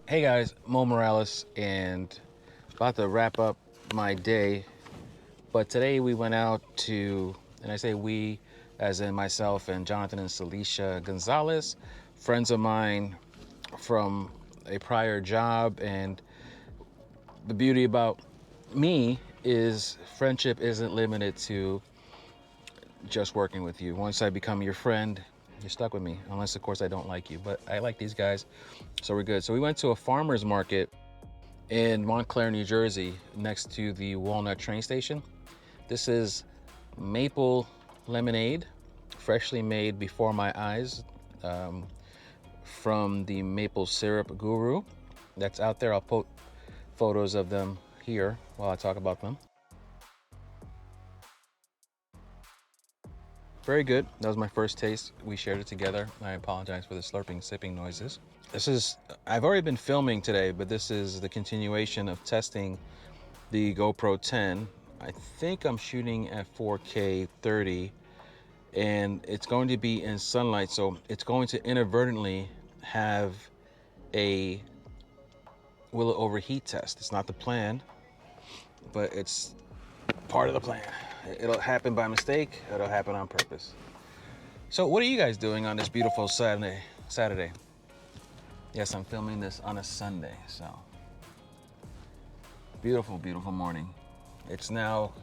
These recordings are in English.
Hey guys, Mo Morales, and about to wrap up my day. But today we went out to, and I say we as in myself and Jonathan and Celicia Gonzalez, friends of mine from a prior job. And the beauty about me is friendship isn't limited to just working with you. Once I become your friend, you're stuck with me, unless of course I don't like you. But I like these guys, so we're good. So we went to a farmer's market in Montclair, New Jersey, next to the Walnut train station. This is maple lemonade, freshly made before my eyes, from the maple syrup guru that's out there. I'll put photos of them here while I talk about them. Very good. That was my first taste. We shared it together. I apologize for the slurping, sipping noises. I've already been filming today, but this is the continuation of testing the GoPro 10. I think I'm shooting at 4K 30, and it's going to be in sunlight, so it's going to inadvertently have a will it overheat test. It's not the plan, but it's part of the plan. It'll happen by mistake, it'll happen on purpose. So what are you guys doing on this beautiful Saturday? Yes, I'm filming this on a Sunday, so beautiful, beautiful morning. It's now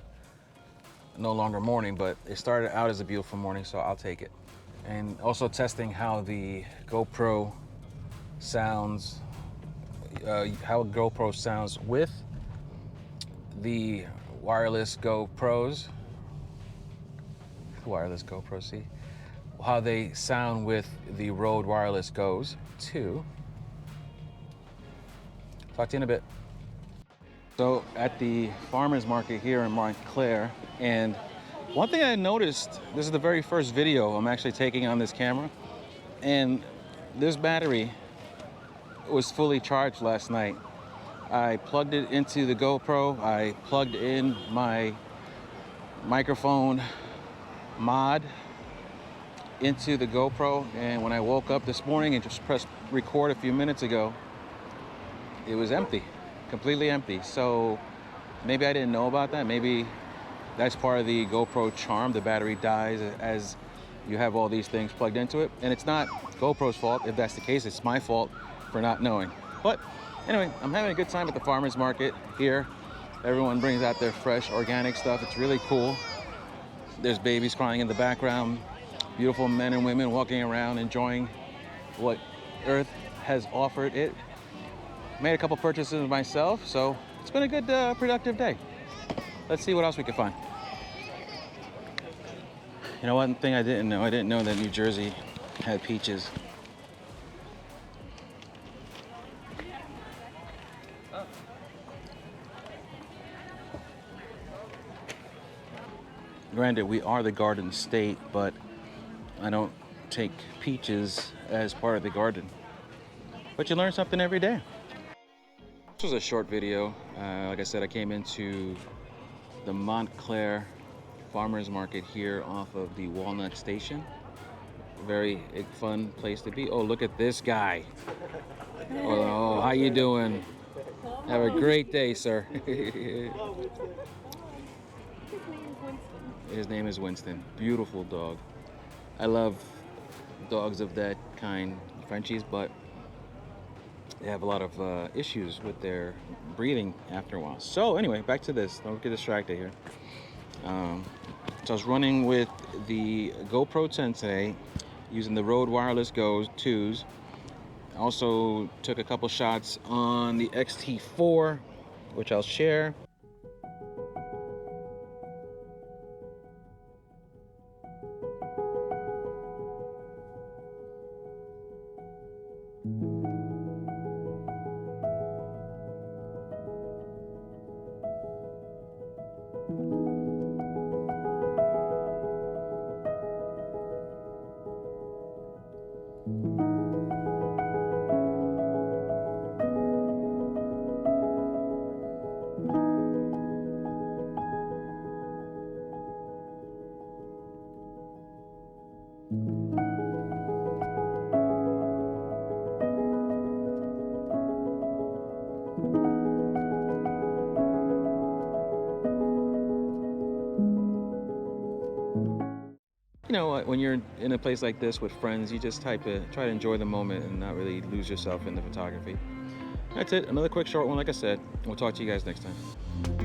no longer morning, but it started out as a beautiful morning, so I'll take it. And also testing how the GoPro sounds, how GoPro sounds with the wireless GoPros, see? How they sound with the Rode Wireless Goes 2. Talk to you in a bit. So at the farmer's market here in Montclair, and one thing I noticed, this is the very first video I'm actually taking on this camera, and this battery was fully charged last night. I plugged it into the GoPro, I plugged in my microphone mod into the GoPro, and when I woke up this morning and just pressed record a few minutes ago, it was empty, completely empty. So maybe I didn't know about that. Maybe that's part of the GoPro charm. The battery dies as you have all these things plugged into it. And it's not GoPro's fault. If that's the case, it's my fault for not knowing. But anyway, I'm having a good time at the farmer's market here. Everyone brings out their fresh organic stuff. It's really cool. There's babies crying in the background. Beautiful men and women walking around enjoying what Earth has offered it. Made a couple purchases myself, so it's been a good, productive day. Let's see what else we can find. You know, one thing I didn't know that New Jersey had peaches. Granted, we are the garden state, but I don't take peaches as part of the garden. But you learn something every day. This was a short video. Like I said, I came into the Montclair Farmers Market here off of the Walnut Station. Very fun place to be. Oh, look at this guy. Oh, how you doing? Have a great day, sir. His name is Winston. Beautiful dog. I love dogs of that kind, Frenchies, but they have a lot of issues with their breathing after a while. So anyway, back to this. Don't get distracted here. So I was running with the GoPro 10 today, using the Rode Wireless Go 2s. I also took a couple shots on the XT4, which I'll share. you know, when you're in a place like this with friends, you just try to enjoy the moment and not really lose yourself in the photography. That's it. Another quick short one, like I said. We'll talk to you guys next time.